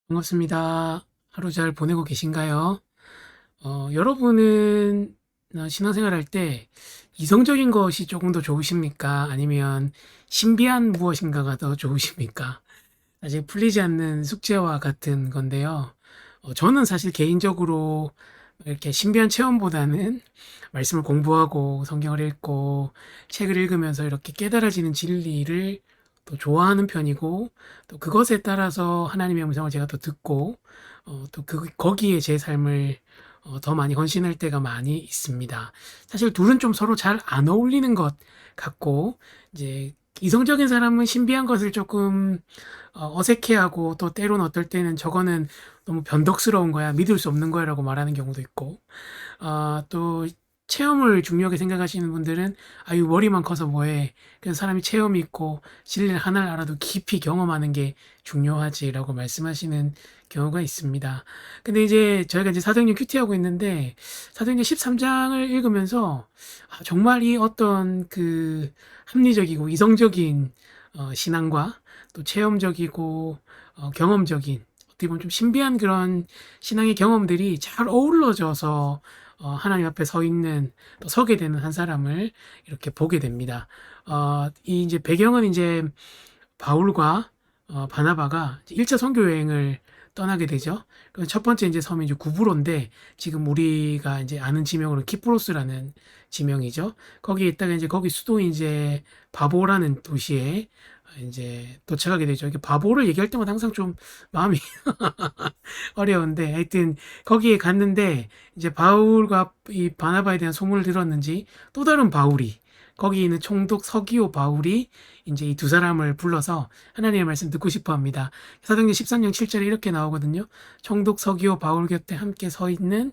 반갑습니다. 하루 잘 보내고 계신가요? 여러분은 신앙생활 할 때 이성적인 것이 조금 더 좋으십니까? 아니면 신비한 무엇인가가 더 좋으십니까? 아직 풀리지 않는 숙제와 같은 건데요. 저는 사실 개인적으로 이렇게 신비한 체험보다는 말씀을 공부하고 성경을 읽고 책을 읽으면서 이렇게 깨달아지는 진리를 또 좋아하는 편이고, 또 그것에 따라서 하나님의 음성을 제가 또 듣고 또 거기에 제 삶을 더 많이 헌신할 때가 많이 있습니다. 사실 둘은 좀 서로 잘 안 어울리는 것 같고, 이제 이성적인 사람은 신비한 것을 조금 어색해하고, 또 때로는 어떨 때는 저거는 너무 변덕스러운 거야, 믿을 수 없는 거야라고 말하는 경우도 있고, 또 체험을 중요하게 생각하시는 분들은 아유 머리만 커서 뭐해, 그냥 사람이 체험이 있고 진리를 하나를 알아도 깊이 경험하는 게 중요하지라고 말씀하시는 경우가 있습니다. 근데 이제 저희가 이제 사도행전 큐티하고 있는데, 사도행전 13장을 읽으면서 정말 이 어떤 그 합리적이고 이성적인 신앙과 또 체험적이고 경험적인, 어떻게 보면 좀 신비한 그런 신앙의 경험들이 잘 어우러져서 하나님 앞에 서 있는, 또 서게 되는 한 사람을 이렇게 보게 됩니다. 이 이제 배경은 이제 바울과 바나바가 1차 선교 여행을 떠나게 되죠. 첫 번째 이제 섬이 이제 구브로인데, 지금 우리가 이제 아는 지명으로 키프로스라는 지명이죠. 거기에 있다가 이제 거기 수도인 이제 바보라는 도시에 이제 도착하게 되죠. 이게 바보를 얘기할 때마다 항상 좀 마음이 어려운데, 하여튼 거기에 갔는데 이제 바울과 이 바나바에 대한 소문을 들었는지 또 다른 바울이, 거기 있는 총독 서기오 바울이 이제 이 두 사람을 불러서 하나님의 말씀 듣고 싶어 합니다. 사도행전 13장 7절에 이렇게 나오거든요. 총독 서기오 바울 곁에 함께 서 있는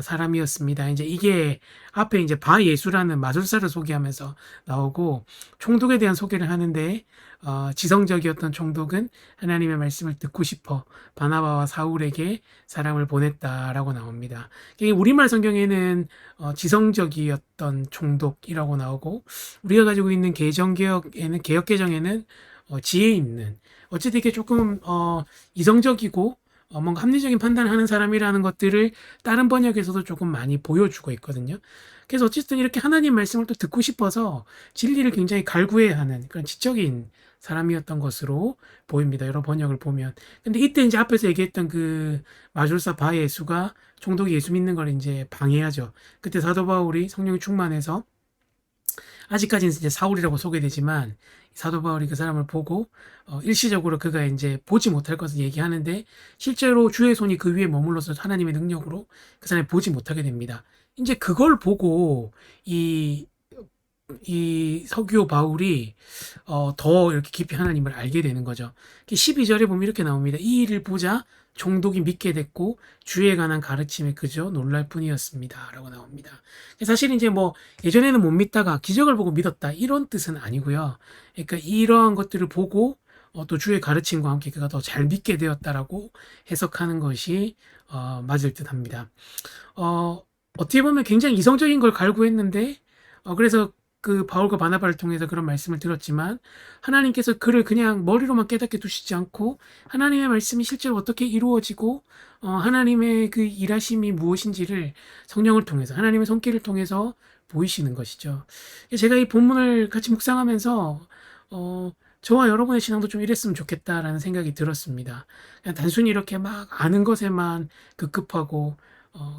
사람이었습니다. 이제 이게 앞에 이제 바 예수라는 마술사를 소개하면서 나오고, 총독에 대한 소개를 하는데 지성적이었던 총독은 하나님의 말씀을 듣고 싶어 바나바와 사울에게 사람을 보냈다라고 나옵니다. 이게 우리말 성경에는 지성적이었던 총독이라고 나오고, 우리가 가지고 있는 개정개혁에는, 개혁개정에는 지혜 있는, 어쨌든 이게 조금 이성적이고 뭔가 합리적인 판단을 하는 사람이라는 것들을 다른 번역에서도 조금 많이 보여주고 있거든요. 그래서 어쨌든 이렇게 하나님 말씀을 또 듣고 싶어서 진리를 굉장히 갈구해야 하는 그런 지적인 사람이었던 것으로 보입니다. 여러 번역을 보면. 근데 이때 이제 앞에서 얘기했던 그 마술사 바 예수가 총독이 예수 믿는 걸 이제 방해하죠. 그때 사도 바울이 성령이 충만해서, 아직까지는 이제 사울이라고 소개되지만 사도 바울이 그 사람을 보고 일시적으로 그가 이제 보지 못할 것을 얘기하는데, 실제로 주의 손이 그 위에 머물러서 하나님의 능력으로 그 사람이 보지 못하게 됩니다. 이제 그걸 보고 이 서기오 바울이 더 이렇게 깊이 하나님을 알게 되는 거죠. 12절에 보면 이렇게 나옵니다. 이 일을 보자 총독이 믿게 됐고 주에 관한 가르침에 그저 놀랄 뿐이었습니다. 라고 나옵니다. 사실 이제 뭐 예전에는 못 믿다가 기적을 보고 믿었다, 이런 뜻은 아니고요. 그러니까 이러한 것들을 보고 또 주의 가르침과 함께 그가 더 잘 믿게 되었다라고 해석하는 것이 맞을 듯 합니다. 어떻게 보면 굉장히 이성적인 걸 갈구했는데, 그래서 그 바울과 바나바를 통해서 그런 말씀을 들었지만, 하나님께서 그를 그냥 머리로만 깨닫게 두시지 않고 하나님의 말씀이 실제로 어떻게 이루어지고 하나님의 그 일하심이 무엇인지를 성령을 통해서, 하나님의 손길을 통해서 보이시는 것이죠. 제가 이 본문을 같이 묵상하면서 저와 여러분의 신앙도 좀 이랬으면 좋겠다라는 생각이 들었습니다. 그냥 단순히 이렇게 막 아는 것에만 급급하고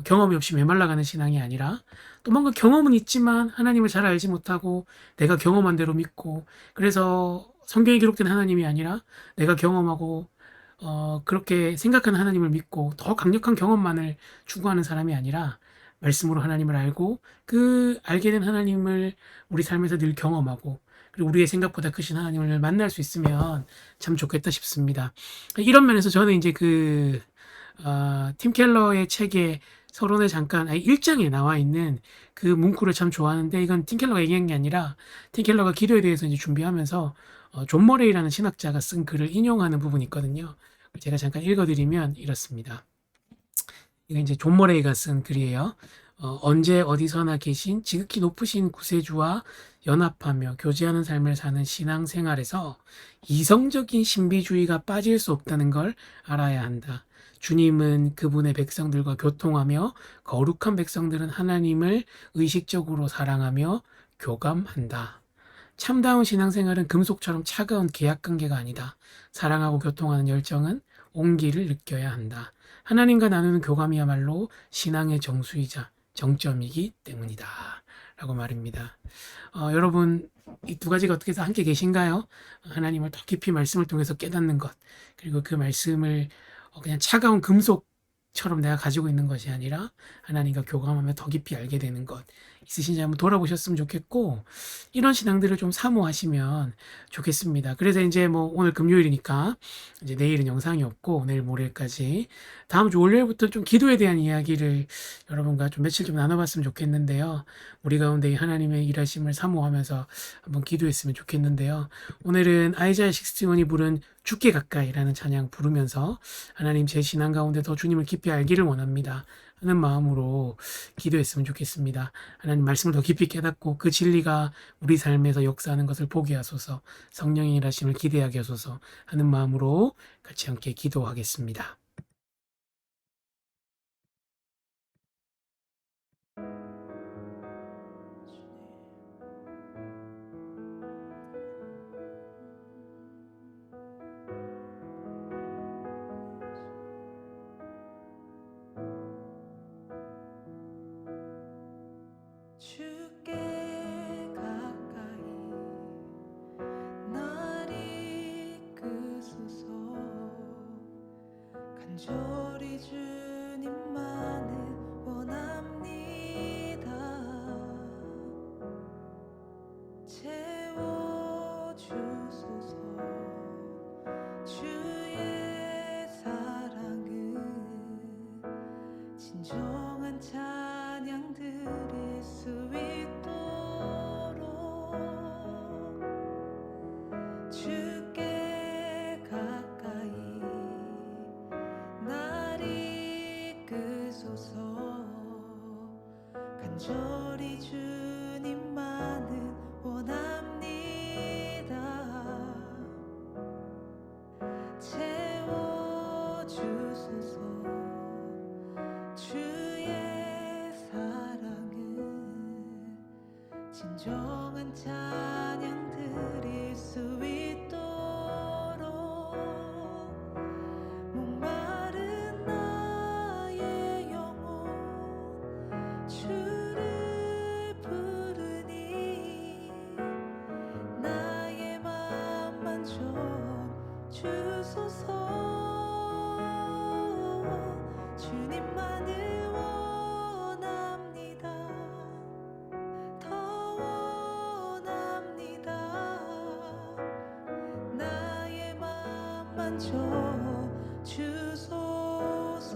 경험이 없이 메말라가는 신앙이 아니라, 또 뭔가 경험은 있지만 하나님을 잘 알지 못하고 내가 경험한 대로 믿고, 그래서 성경에 기록된 하나님이 아니라 내가 경험하고 그렇게 생각하는 하나님을 믿고 더 강력한 경험만을 추구하는 사람이 아니라, 말씀으로 하나님을 알고 그 알게 된 하나님을 우리 삶에서 늘 경험하고, 그리고 우리의 생각보다 크신 하나님을 만날 수 있으면 참 좋겠다 싶습니다. 이런 면에서 저는 이제 팀 켈러의 책에 서론에 잠깐 1장에 나와 있는 그 문구를 참 좋아하는데, 이건 팀 켈러가 얘기한 게 아니라 팀 켈러가 기도에 대해서 이제 준비하면서 존 머레이라는 신학자가 쓴 글을 인용하는 부분이 있거든요. 제가 잠깐 읽어드리면 이렇습니다. 이거 이제 존 머레이가 쓴 글이에요. 언제 어디서나 계신 지극히 높으신 구세주와 연합하며 교제하는 삶을 사는 신앙생활에서 이성적인 신비주의가 빠질 수 없다는 걸 알아야 한다. 주님은 그분의 백성들과 교통하며 거룩한 백성들은 하나님을 의식적으로 사랑하며 교감한다. 참다운 신앙생활은 금속처럼 차가운 계약관계가 아니다. 사랑하고 교통하는 열정은 온기를 느껴야 한다. 하나님과 나누는 교감이야말로 신앙의 정수이자 정점이기 때문이다. 라고 말입니다. 여러분, 이 두 가지가 어떻게 해서 함께 계신가요? 하나님을 더 깊이 말씀을 통해서 깨닫는 것, 그리고 그 말씀을 그냥 차가운 금속처럼 내가 가지고 있는 것이 아니라 하나님과 교감하며 더 깊이 알게 되는 것, 있으신지 한번 돌아보셨으면 좋겠고, 이런 신앙들을 좀 사모하시면 좋겠습니다. 그래서 이제 뭐 오늘 금요일이니까 이제 내일은 영상이 없고 내일 모레까지 다음 주 월요일부터 좀 기도에 대한 이야기를 여러분과 좀 며칠 좀 나눠봤으면 좋겠는데요. 우리 가운데 이 하나님의 일하심을 사모하면서 한번 기도했으면 좋겠는데요. 오늘은 아이자야 61이 부른 죽게 가까이라는 찬양 부르면서 하나님 제 신앙 가운데 더 주님을 깊이 알기를 원합니다 하는 마음으로 기도했으면 좋겠습니다. 하나님 말씀을 더 깊이 깨닫고 그 진리가 우리 삶에서 역사하는 것을 보게 하소서, 성령의 일하심을 기대하게 하소서 하는 마음으로 같이 함께 기도하겠습니다. 주께 가까이 날 이끄소서. 간절히 주님만을 원합니다. 채워주소서. 주의 사랑은 진정한 찬양 드릴 수 있도록 주께 가까이 날 이끄소서. 간절히 주님만을 원합니다. 채워주소서. 주의 사랑은 진정한 찬양 드릴 수 있도록 목마른 나의 영혼 주를 부르니 나의 맘만 좀 주소서. 주님만을 원합니다. 더 원합니다. 나의 맘만 좀 주소서.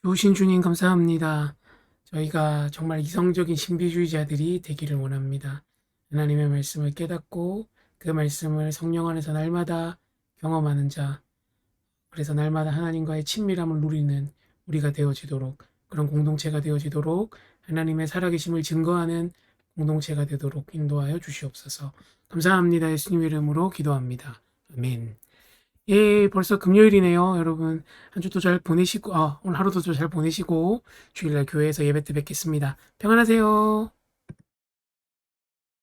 좋으신 주님 감사합니다. 저희가 정말 이성적인 신비주의자들이 되기를 원합니다. 하나님의 말씀을 깨닫고 그 말씀을 성령 안에서 날마다 경험하는 자, 그래서 날마다 하나님과의 친밀함을 누리는 우리가 되어지도록, 그런 공동체가 되어지도록 하나님의 살아계심을 증거하는 공동체가 되도록 인도하여 주시옵소서. 감사합니다. 예수님 이름으로 기도합니다. 아멘. 예, 벌써 금요일이네요. 여러분, 한 주도 잘 보내시고, 오늘 하루도 잘 보내시고, 주일날 교회에서 예배 때 뵙겠습니다. 평안하세요.